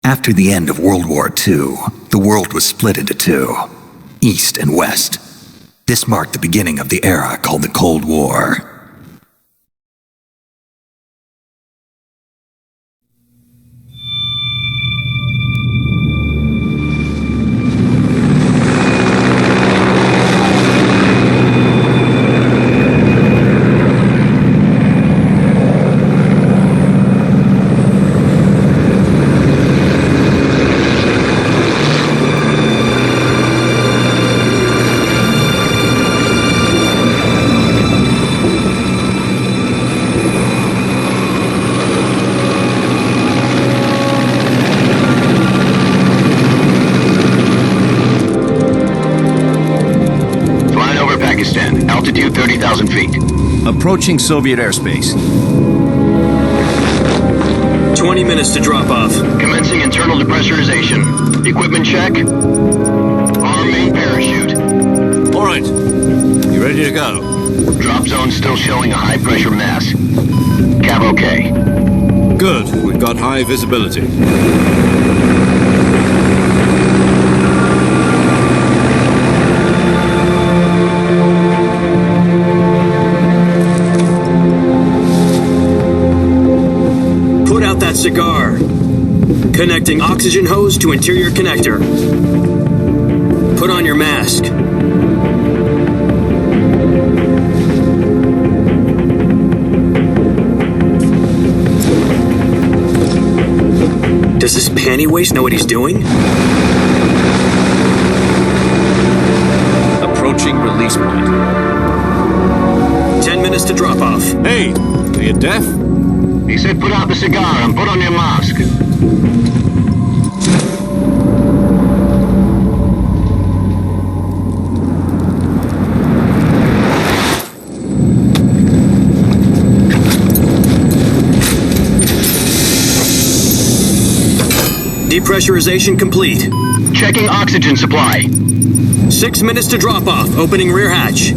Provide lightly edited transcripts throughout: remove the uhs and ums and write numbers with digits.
After the end of World War II, the world was split into two, East and West. This marked the beginning of the era called the Cold War. Altitude 30,000 feet. Approaching Soviet airspace. 20 minutes to drop off. Commencing internal depressurization. Equipment check. Arm main parachute. All right. You ready to go? Drop zone still showing a high pressure mass. Cav okay. Good. We've got high visibility. That cigar. Connecting oxygen hose to interior connector. Put on your mask. Does this panty waste know what he's doing? Approaching release point. 10 minutes to drop off. Hey, are you deaf? He said put out the cigar and put on your mask. Depressurization complete. Checking oxygen supply. 6 minutes to drop off. Opening rear hatch.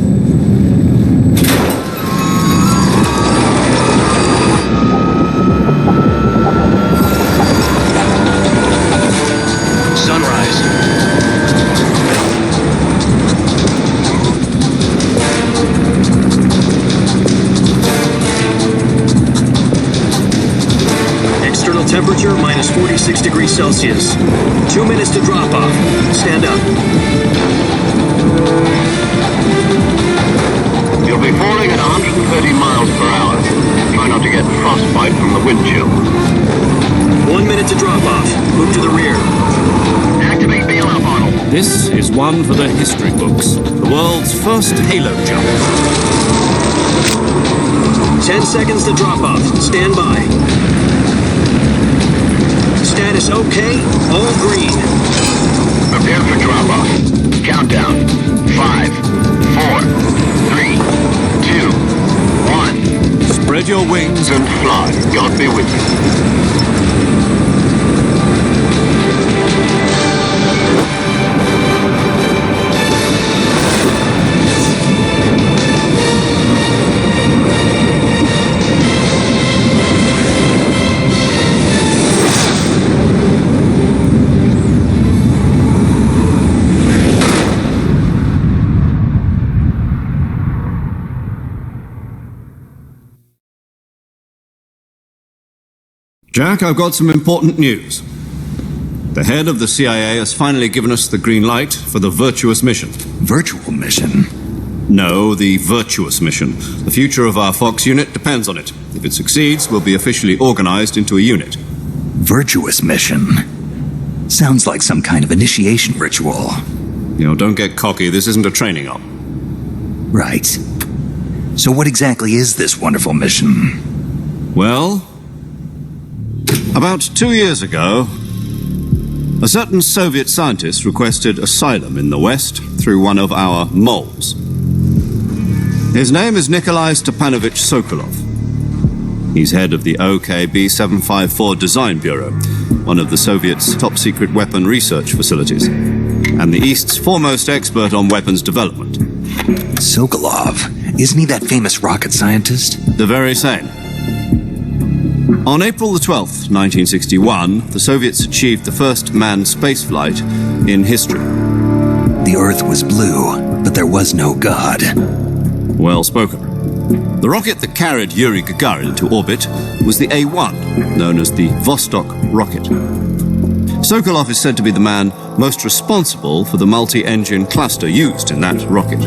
Temperature minus 46 degrees Celsius. 2 minutes to drop off. Stand up. You'll be falling at 130 miles per hour. Try not to get frostbite from the wind chill. 1 minute to drop off. Move to the rear. Activate bailout model. This is one for the history books. The world's first halo jump. 10 seconds to drop off. Stand by. Status okay, all green. Prepare for drop-off. Countdown. 5, 4, 3, 2, 1. Spread your wings And fly. God be with you. Jack, I've got some important news. The head of the CIA has finally given us the green light for the virtuous mission. Virtual mission? No, the virtuous mission. The future of our Fox unit depends on it. If it succeeds, we'll be officially organized into a unit. Virtuous mission? Sounds like some kind of initiation ritual. You know, don't get cocky. This isn't a training op. Right. So what exactly is this wonderful mission? Well, about 2 years ago, a certain Soviet scientist requested asylum in the West through one of our moles. His name is Nikolai Stepanovich Sokolov. He's head of the OKB-754 Design Bureau, one of the Soviets' top-secret weapon research facilities, and the East's foremost expert on weapons development. Sokolov? Isn't he that famous rocket scientist? The very same. On April the 12th, 1961, the Soviets achieved the first manned spaceflight in history. The Earth was blue, but there was no God. Well spoken. The rocket that carried Yuri Gagarin into orbit was the A-1, known as the Vostok rocket. Sokolov is said to be the man most responsible for the multi-engine cluster used in that rocket.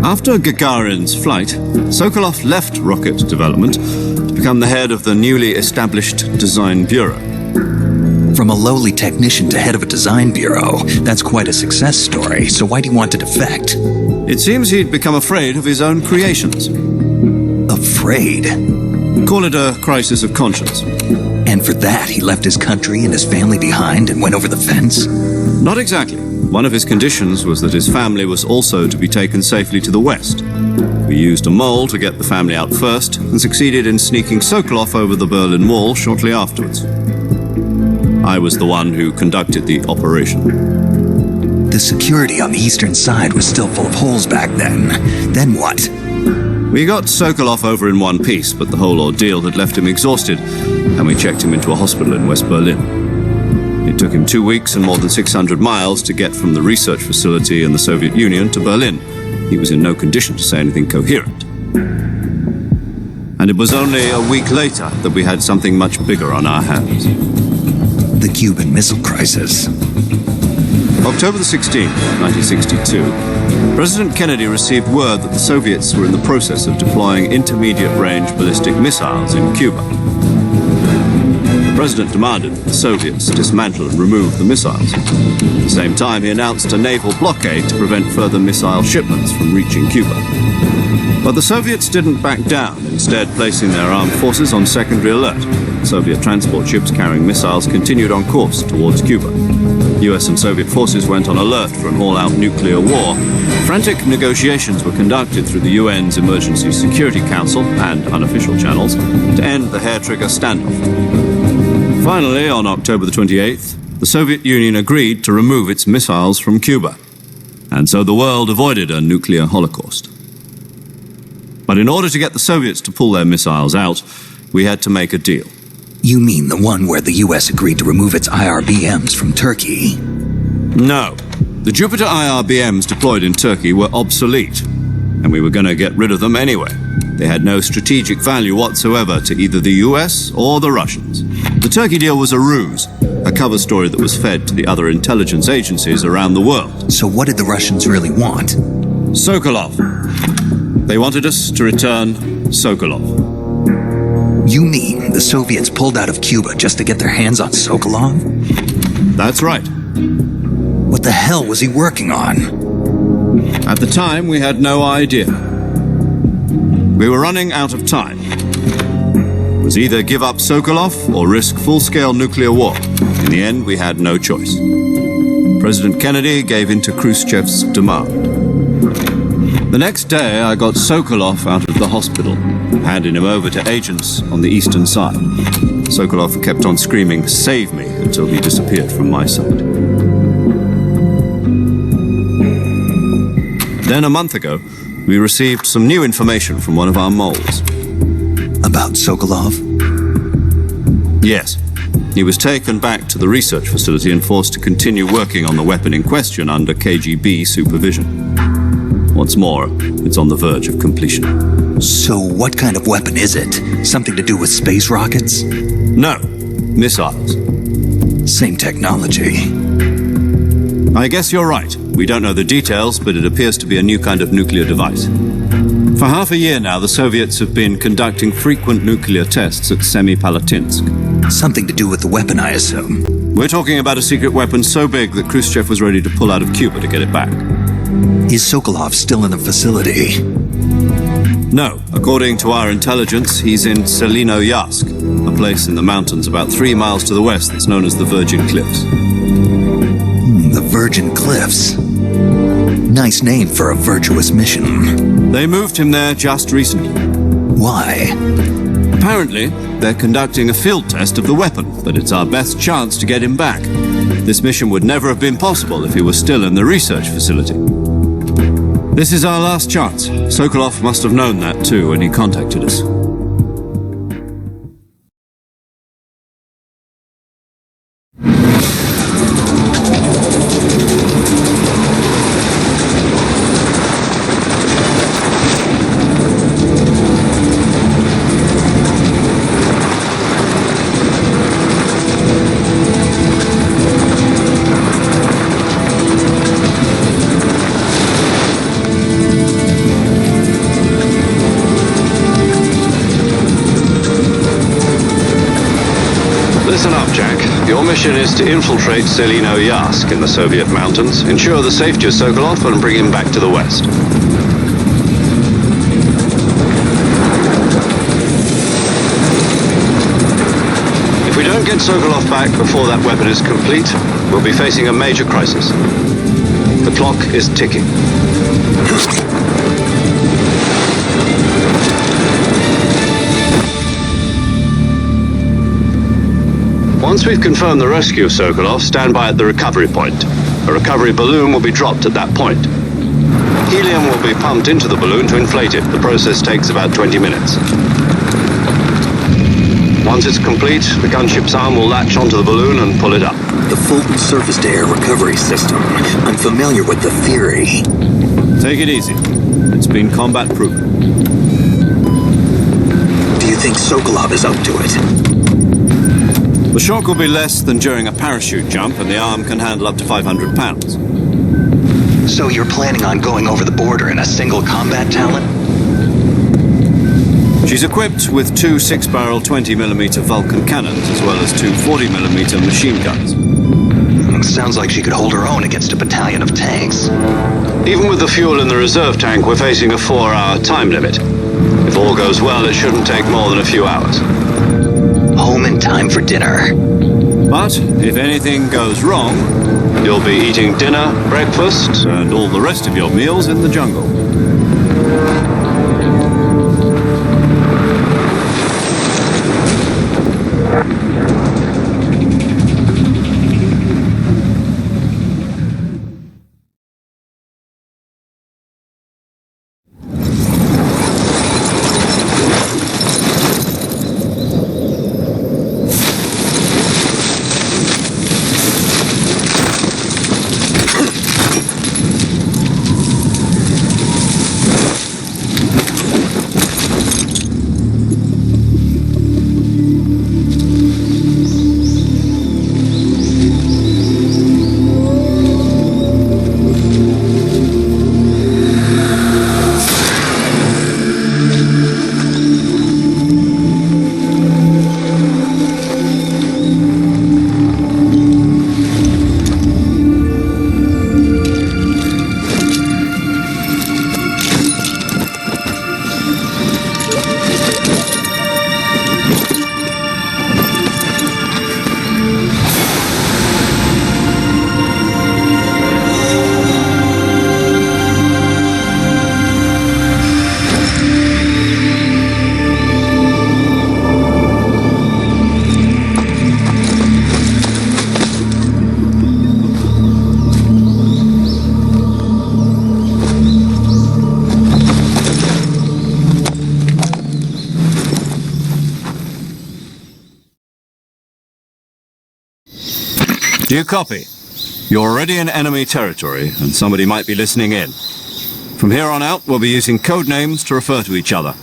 After Gagarin's flight, Sokolov left rocket development to become the head of the newly established Design Bureau. From a lowly technician to head of a design bureau, that's quite a success story, so why'd he want to defect? It seems he'd become afraid of his own creations. Afraid? Call it a crisis of conscience. And for that, he left his country and his family behind and went over the fence? Not exactly. One of his conditions was that his family was also to be taken safely to the west. We used a mole to get the family out first and succeeded in sneaking Sokolov over the Berlin Wall shortly afterwards. I was the one who conducted the operation. The security on the eastern side was still full of holes back then. Then what? We got Sokolov over in one piece, but the whole ordeal had left him exhausted, and we checked him into a hospital in West Berlin. It took him 2 weeks and more than 600 miles to get from the research facility in the Soviet Union to Berlin. He was in no condition to say anything coherent. And it was only a week later that we had something much bigger on our hands. The Cuban Missile Crisis. October the 16th, 1962, President Kennedy received word that the Soviets were in the process of deploying intermediate-range ballistic missiles in Cuba. The President demanded that the Soviets dismantle and remove the missiles. At the same time, he announced a naval blockade to prevent further missile shipments from reaching Cuba. But the Soviets didn't back down, instead placing their armed forces on secondary alert. Soviet transport ships carrying missiles continued on course towards Cuba. US and Soviet forces went on alert for an all-out nuclear war. Frantic negotiations were conducted through the UN's Emergency Security Council and unofficial channels to end the hair-trigger standoff. Finally, on October the 28th, the Soviet Union agreed to remove its missiles from Cuba. And so the world avoided a nuclear holocaust. But in order to get the Soviets to pull their missiles out, we had to make a deal. You mean the one where the US agreed to remove its IRBMs from Turkey? No. The Jupiter IRBMs deployed in Turkey were obsolete, and we were going to get rid of them anyway. They had no strategic value whatsoever to either the US or the Russians. The Turkey deal was a ruse, a cover story that was fed to the other intelligence agencies around the world. So what did the Russians really want? Sokolov. They wanted us to return Sokolov. You mean the Soviets pulled out of Cuba just to get their hands on Sokolov? That's right. What the hell was he working on? At the time, we had no idea. We were running out of time. It was either give up Sokolov or risk full-scale nuclear war. In the end, we had no choice. President Kennedy gave in to Khrushchev's demand. The next day, I got Sokolov out of the hospital, handing him over to agents on the eastern side. Sokolov kept on screaming, "Save me," until he disappeared from my sight. Then a month ago, we received some new information from one of our moles. About Sokolov? Yes. He was taken back to the research facility and forced to continue working on the weapon in question under KGB supervision. What's more, it's on the verge of completion. So what kind of weapon is it? Something to do with space rockets? No, missiles. Same technology. I guess you're right. We don't know the details, but it appears to be a new kind of nuclear device. For half a year now, the Soviets have been conducting frequent nuclear tests at Semipalatinsk. Something to do with the weapon, I assume. We're talking about a secret weapon so big that Khrushchev was ready to pull out of Cuba to get it back. Is Sokolov still in the facility? No. According to our intelligence, he's in Selinoyarsk, a place in the mountains about 3 miles to the west that's known as the Virgin Cliffs. The Virgin Cliffs. Nice name for a virtuous mission. They moved him there just recently. Why? Apparently, they're conducting a field test of the weapon, but it's our best chance to get him back. This mission would never have been possible if he was still in the research facility. This is our last chance. Sokolov must have known that too when he contacted us. Listen up, Jack. Your mission is to infiltrate Selino Yask in the Soviet mountains, ensure the safety of Sokolov, and bring him back to the West. If we don't get Sokolov back before that weapon is complete, we'll be facing a major crisis. The clock is ticking. Once we've confirmed the rescue of Sokolov, stand by at the recovery point. A recovery balloon will be dropped at that point. Helium will be pumped into the balloon to inflate it. The process takes about 20 minutes. Once it's complete, the gunship's arm will latch onto the balloon and pull it up. The Fulton surface-to-air recovery system. I'm familiar with the theory. Take it easy. It's been combat-proven. Do you think Sokolov is up to it? The shock will be less than during a parachute jump, and the arm can handle up to 500 pounds. So you're planning on going over the border in a single combat talent? She's equipped with two 6-barrel 20mm Vulcan cannons, as well as two 40mm machine guns. Sounds like she could hold her own against a battalion of tanks. Even with the fuel in the reserve tank, we're facing a 4-hour time limit. If all goes well, it shouldn't take more than a few hours. Home in time for dinner. But if anything goes wrong, you'll be eating dinner, breakfast, and all the rest of your meals in the jungle. Do you copy? You're already in enemy territory, and somebody might be listening in. From here on out, we'll be using code names to refer to each other.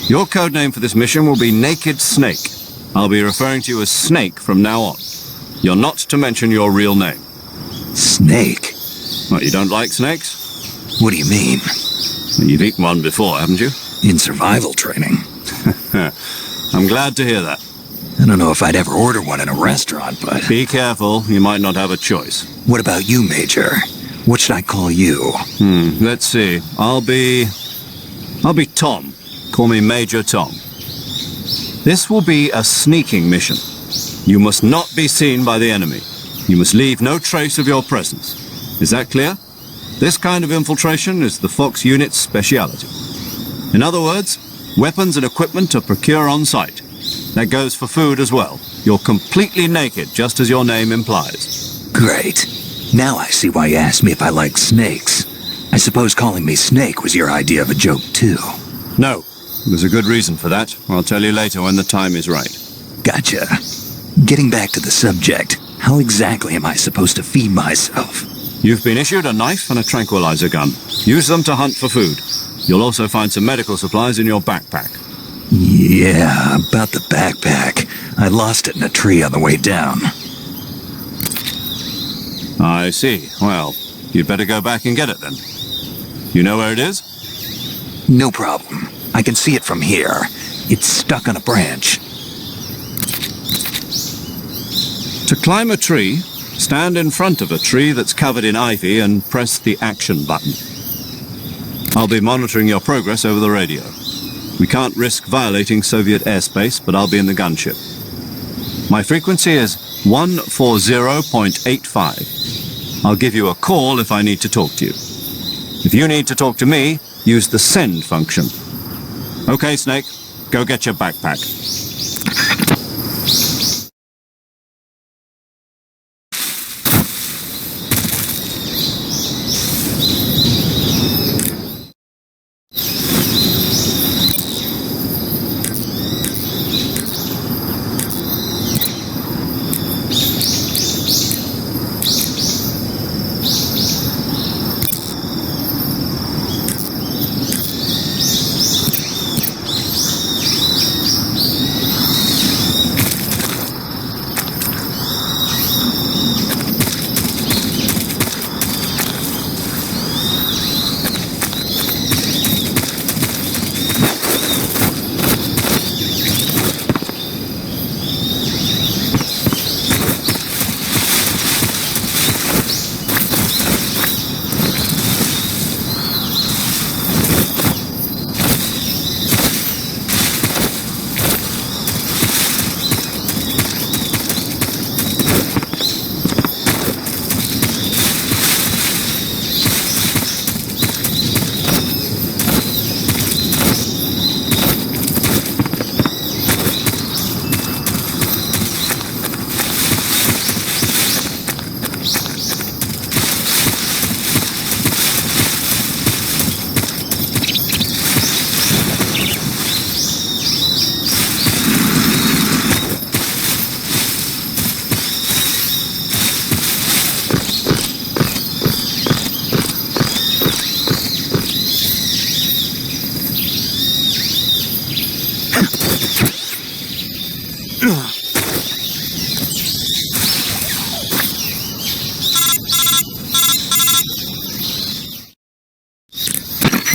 Your code name for this mission will be Naked Snake. I'll be referring to you as Snake from now on. You're not to mention your real name. Snake? What, you don't like snakes? What do you mean? You've eaten one before, haven't you? In survival training. I'm glad to hear that. I don't know if I'd ever order one in a restaurant, but... Be careful, you might not have a choice. What about you, Major? What should I call you? Let's see. I'll be Tom. Call me Major Tom. This will be a sneaking mission. You must not be seen by the enemy. You must leave no trace of your presence. Is that clear? This kind of infiltration is the Fox unit's speciality. In other words, weapons and equipment are procured on site. That goes for food as well. You're completely naked, just as your name implies. Great. Now I see why you asked me if I like snakes. I suppose calling me Snake was your idea of a joke, too. No. There's a good reason for that. I'll tell you later when the time is right. Gotcha. Getting back to the subject, how exactly am I supposed to feed myself? You've been issued a knife and a tranquilizer gun. Use them to hunt for food. You'll also find some medical supplies in your backpack. Yeah, about the backpack. I lost it in a tree on the way down. I see. Well, you'd better go back and get it then. You know where it is? No problem. I can see it from here. It's stuck on a branch. Climb a tree, stand in front of a tree that's covered in ivy and press the action button. I'll be monitoring your progress over the radio. We can't risk violating Soviet airspace, but I'll be in the gunship. My frequency is 140.85. I'll give you a call if I need to talk to you. If you need to talk to me, use the send function. Okay, Snake, go get your backpack.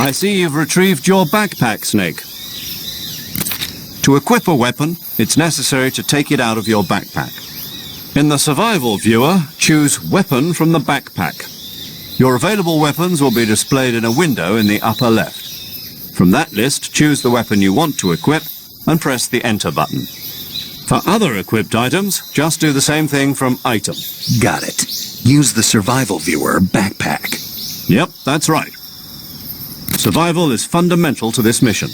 I see you've retrieved your backpack, Snake. To equip a weapon, it's necessary to take it out of your backpack. In the survival viewer, choose Weapon from the backpack. Your available weapons will be displayed in a window in the upper left. From that list, choose the weapon you want to equip and press the Enter button. For other equipped items, just do the same thing from Item. Got it. Use the survival viewer backpack. Yep, that's right. Survival is fundamental to this mission.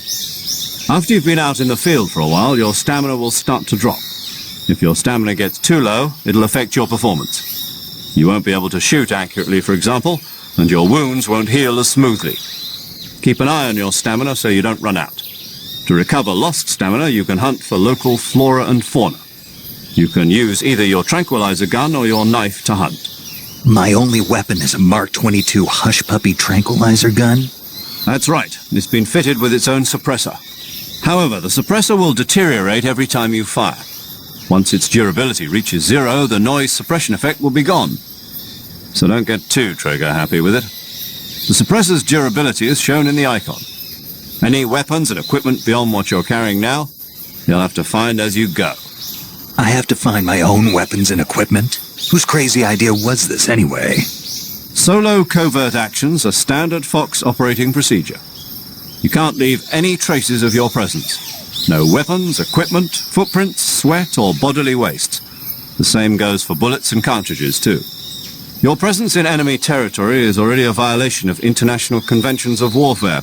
After you've been out in the field for a while, your stamina will start to drop. If your stamina gets too low, it'll affect your performance. You won't be able to shoot accurately, for example, and your wounds won't heal as smoothly. Keep an eye on your stamina so you don't run out. To recover lost stamina, you can hunt for local flora and fauna. You can use either your tranquilizer gun or your knife to hunt. My only weapon is a Mark 22 Hush Puppy tranquilizer gun? That's right. It's been fitted with its own suppressor. However, the suppressor will deteriorate every time you fire. Once its durability reaches 0, the noise suppression effect will be gone. So don't get too trigger-happy with it. The suppressor's durability is shown in the icon. Any weapons and equipment beyond what you're carrying now, you'll have to find as you go. I have to find my own weapons and equipment? Whose crazy idea was this anyway? Solo covert actions are standard Fox operating procedure. You can't leave any traces of your presence. No weapons, equipment, footprints, sweat, or bodily waste. The same goes for bullets and cartridges, too. Your presence in enemy territory is already a violation of international conventions of warfare.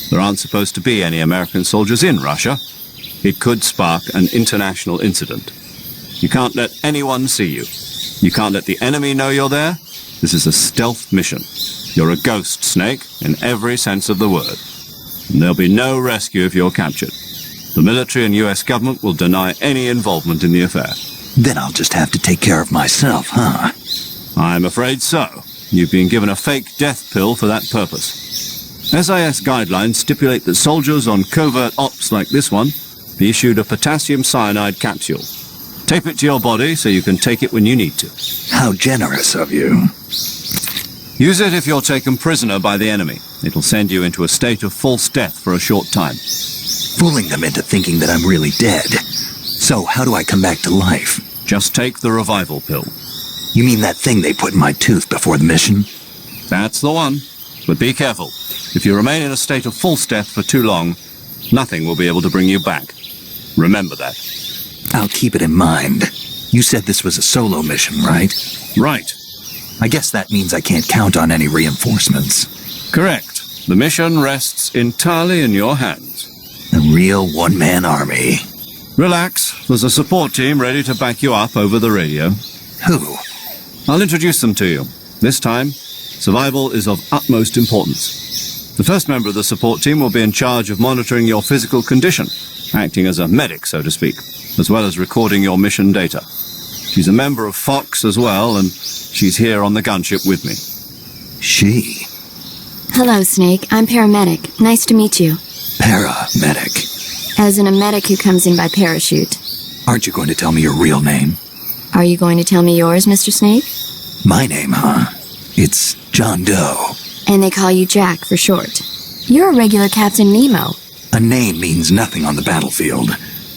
There aren't supposed to be any American soldiers in Russia. It could spark an international incident. You can't let anyone see you. You can't let the enemy know you're there. This is a stealth mission. You're a ghost, Snake, in every sense of the word. And there'll be no rescue if you're captured. The military and US government will deny any involvement in the affair. Then I'll just have to take care of myself, huh? I'm afraid so. You've been given a fake death pill for that purpose. SIS guidelines stipulate that soldiers on covert ops like this one be issued a potassium cyanide capsule. Tape it to your body so you can take it when you need to. How generous of you. Use it if you're taken prisoner by the enemy. It'll send you into a state of false death for a short time. Fooling them into thinking that I'm really dead. So how do I come back to life? Just take the revival pill. You mean that thing they put in my tooth before the mission? That's the one. But be careful. If you remain in a state of false death for too long, nothing will be able to bring you back. Remember that. I'll keep it in mind. You said this was a solo mission, right? Right. I guess that means I can't count on any reinforcements. Correct. The mission rests entirely in your hands. A real one-man army. Relax. There's a support team ready to back you up over the radio. Who? I'll introduce them to you. This time, survival is of utmost importance. The first member of the support team will be in charge of monitoring your physical condition, acting as a medic, so to speak, as well as recording your mission data. She's a member of Fox as well, and she's here on the gunship with me. She? Hello, Snake. I'm paramedic. Nice to meet you. Paramedic. As in a medic who comes in by parachute. Aren't you going to tell me your real name? Are you going to tell me yours, Mr. Snake? My name, huh? It's John Doe. And they call you Jack for short. You're a regular Captain Nemo. A name means nothing on the battlefield.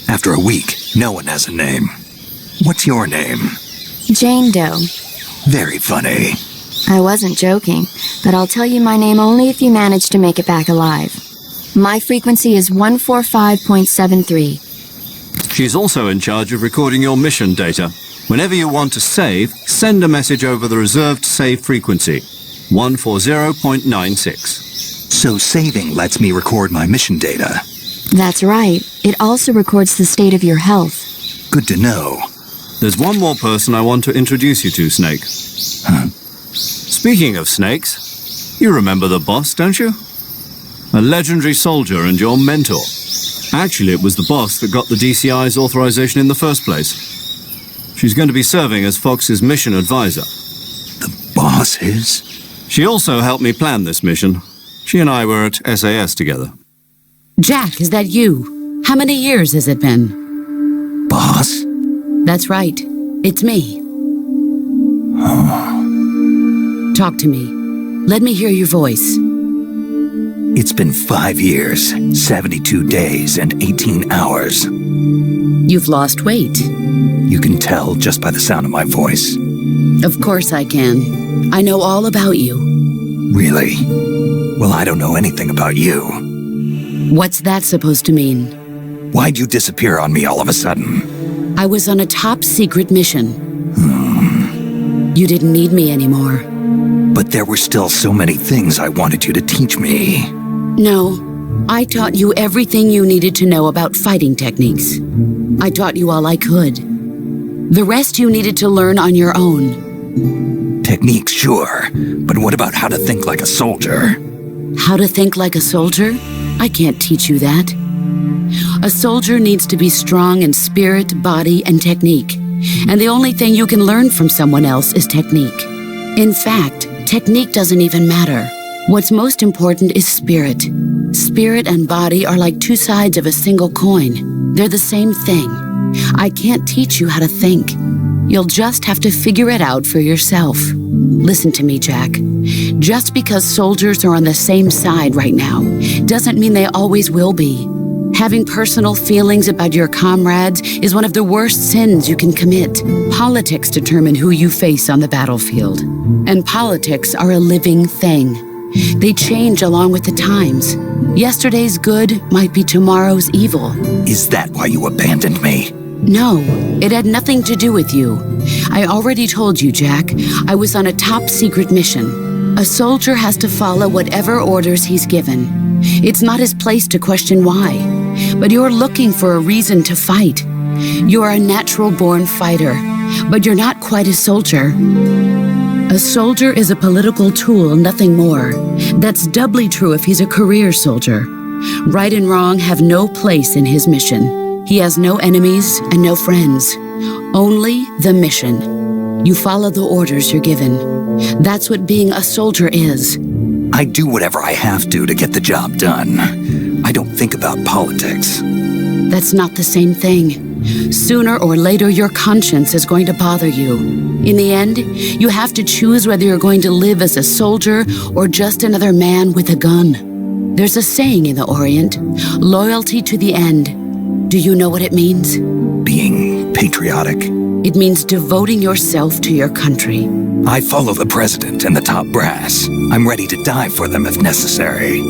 After a week, no one has a name. What's your name? Jane Doe. Very funny. I wasn't joking, but I'll tell you my name only if you manage to make it back alive. My frequency is 145.73. She's also in charge of recording your mission data. Whenever you want to save, send a message over the reserved save frequency, 140.96. So saving lets me record my mission data. That's right. It also records the state of your health. Good to know. There's one more person I want to introduce you to, Snake. Huh? Speaking of snakes, you remember the boss, don't you? A legendary soldier and your mentor. Actually, it was the boss that got the DCI's authorization in the first place. She's going to be serving as Fox's mission advisor. The boss is? She also helped me plan this mission. She and I were at SAS together. Jack, is that you? How many years has it been? Boss? That's right. It's me. Talk to me. Let me hear your voice. It's been 5 years, 72 days, and 18 hours. You've lost weight. You can tell just by the sound of my voice. Of course I can. I know all about you. Really? Well, I don't know anything about you. What's that supposed to mean? Why'd you disappear on me all of a sudden? I was on a top secret mission. You didn't need me anymore. But there were still so many things I wanted you to teach me. No, I taught you everything you needed to know about fighting techniques. I taught you all I could. The rest you needed to learn on your own. Techniques, sure. But what about how to think like a soldier? How to think like a soldier? I can't teach you that. A soldier needs to be strong in spirit, body, and technique. And the only thing you can learn from someone else is technique. In fact, technique doesn't even matter. What's most important is spirit. Spirit and body are like two sides of a single coin. They're the same thing. I can't teach you how to think. You'll just have to figure it out for yourself. Listen to me, Jack. Just because soldiers are on the same side right now doesn't mean they always will be. Having personal feelings about your comrades is one of the worst sins you can commit. Politics determine who you face on the battlefield. And politics are a living thing. They change along with the times. Yesterday's good might be tomorrow's evil. Is that why you abandoned me? No, it had nothing to do with you. I already told you, Jack. I was on a top secret mission. A soldier has to follow whatever orders he's given. It's not his place to question why. But you're looking for a reason to fight. You're a natural-born fighter, but you're not quite a soldier. A soldier is a political tool, nothing more. That's doubly true if he's a career soldier. Right and wrong have no place in his mission. He has no enemies and no friends. Only the mission. You follow the orders you're given. That's what being a soldier is. I do whatever I have to get the job done. I don't think about politics. That's not the same thing. Sooner or later, your conscience is going to bother you. In the end, you have to choose whether you're going to live as a soldier or just another man with a gun. There's a saying in the Orient, loyalty to the end. Do you know what it means? Being patriotic? It means devoting yourself to your country. I follow the president and the top brass. I'm ready to die for them if necessary.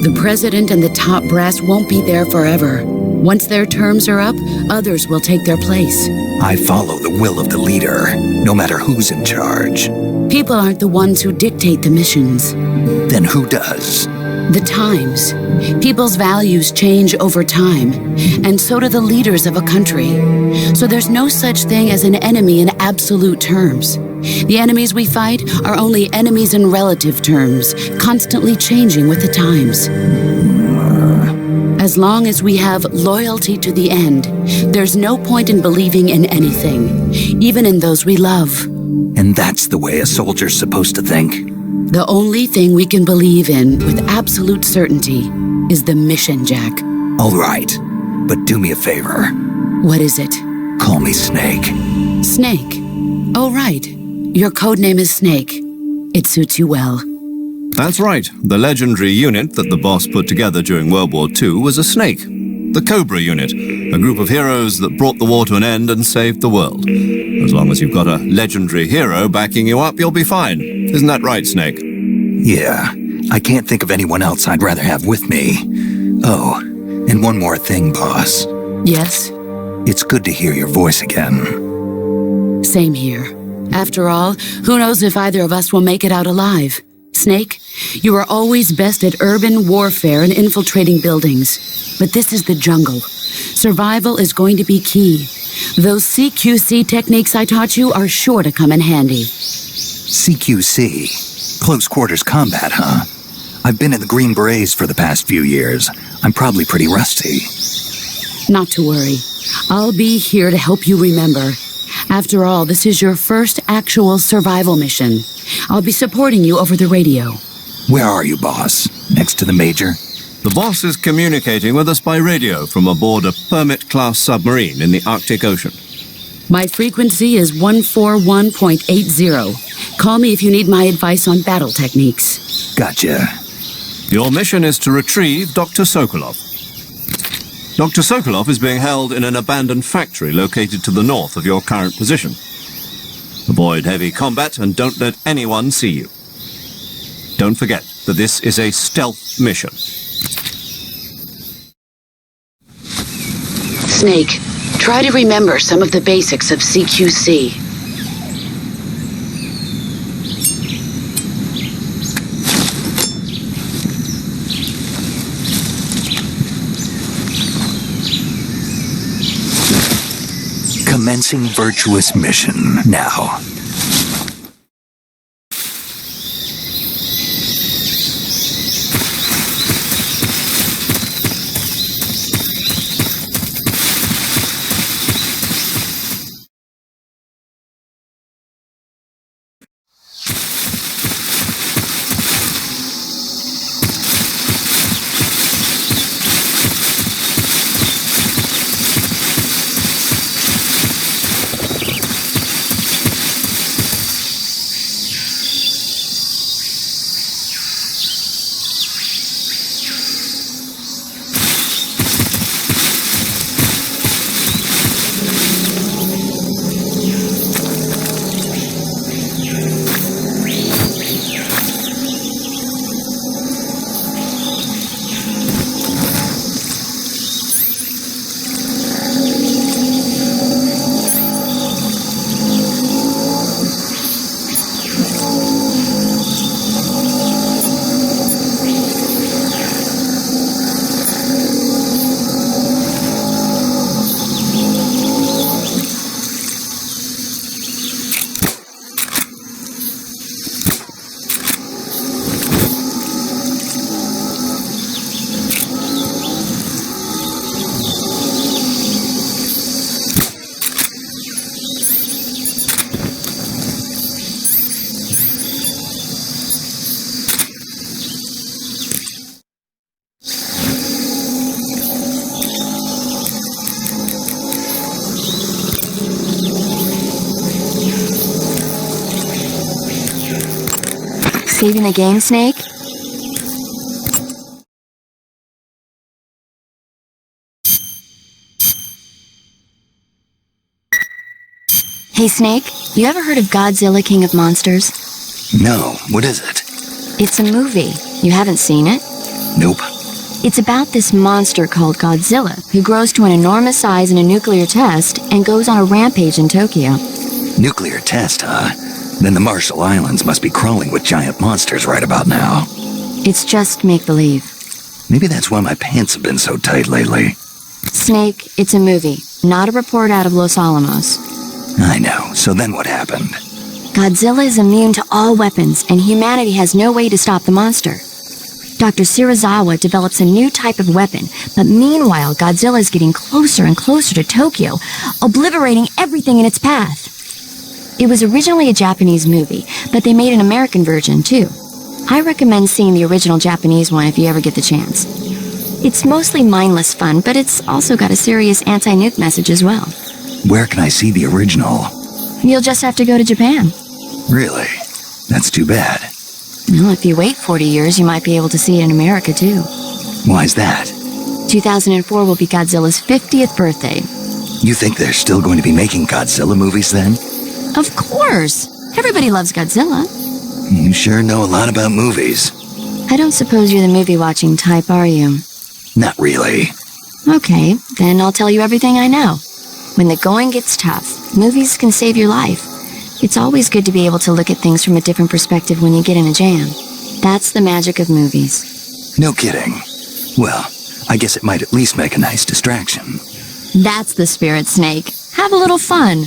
The president and the top brass won't be there forever. Once their terms are up, others will take their place. I follow the will of the leader, no matter who's in charge. People aren't the ones who dictate the missions. Then who does? The times. People's values change over time, and so do the leaders of a country. So there's no such thing as an enemy in absolute terms. The enemies we fight are only enemies in relative terms, constantly changing with the times. As long as we have loyalty to the end, there's no point in believing in anything, even in those we love. And that's the way a soldier's supposed to think? The only thing we can believe in with absolute certainty is the mission, Jack. All right, but do me a favor. What is it? Call me Snake. Snake. Oh, right. Your code name is Snake. It suits you well. That's right. The legendary unit that the boss put together during World War II was a snake. The Cobra unit, a group of heroes that brought the war to an end and saved the world. As long as you've got a legendary hero backing you up, you'll be fine. Isn't that right, Snake? Yeah, I can't think of anyone else I'd rather have with me. Oh, and one more thing, boss. Yes? It's good to hear your voice again. Same here. After all, who knows if either of us will make it out alive? Snake, you are always best at urban warfare and infiltrating buildings. But this is the jungle. Survival is going to be key. Those CQC techniques I taught you are sure to come in handy. CQC? Close quarters combat, huh? I've been in the Green Berets for the past few years. I'm probably pretty rusty. Not to worry. I'll be here to help you remember. After all, this is your first actual survival mission. I'll be supporting you over the radio. Where are you, boss? Next to the Major? The boss is communicating with us by radio from aboard a Permit-class submarine in the Arctic Ocean. My frequency is 141.80. Call me if you need my advice on battle techniques. Gotcha. Your mission is to retrieve Dr. Sokolov. Dr. Sokolov is being held in an abandoned factory located to the north of your current position. Avoid heavy combat and don't let anyone see you. Don't forget that this is a stealth mission. Snake, try to remember some of the basics of CQC. Commencing virtuous mission now. Saving the game, Snake? Hey, Snake, you ever heard of Godzilla King of Monsters? No, what is it? It's a movie. You haven't seen it? Nope. It's about this monster called Godzilla, who grows to an enormous size in a nuclear test and goes on a rampage in Tokyo. Nuclear test, huh? Then the Marshall Islands must be crawling with giant monsters right about now. It's just make-believe. Maybe that's why my pants have been so tight lately. Snake, it's a movie, not a report out of Los Alamos. I know, so then what happened? Godzilla is immune to all weapons, and humanity has no way to stop the monster. Dr. Shirazawa develops a new type of weapon, but meanwhile, Godzilla is getting closer and closer to Tokyo, obliterating everything in its path. It was originally a Japanese movie, but they made an American version, too. I recommend seeing the original Japanese one if you ever get the chance. It's mostly mindless fun, but it's also got a serious anti-nuke message as well. Where can I see the original? You'll just have to go to Japan. Really? That's too bad. Well, if you wait 40 years, you might be able to see it in America, too. Why's that? 2004 will be Godzilla's 50th birthday. You think they're still going to be making Godzilla movies then? Of course! Everybody loves Godzilla. You sure know a lot about movies. I don't suppose you're the movie-watching type, are you? Not really. Okay, then I'll tell you everything I know. When the going gets tough, movies can save your life. It's always good to be able to look at things from a different perspective when you get in a jam. That's the magic of movies. No kidding. Well, I guess it might at least make a nice distraction. That's the spirit, Snake. Have a little fun.